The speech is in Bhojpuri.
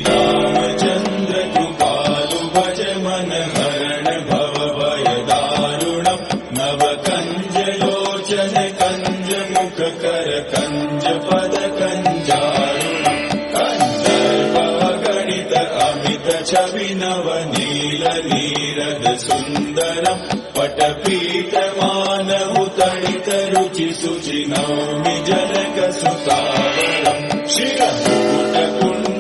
श्रीरामचन्द्र कृपालु भज मन हरण भव भय दारुणम् नव कंज लोचन कंज मुख कर कंज पद कंजारुणम् कंदर्प गणित अमित छवि नव नील नीरद सुन्दरम् पटपीत मानव तडित रुचि सुचि नौमि जनक सुतावरम् शिरमुकुट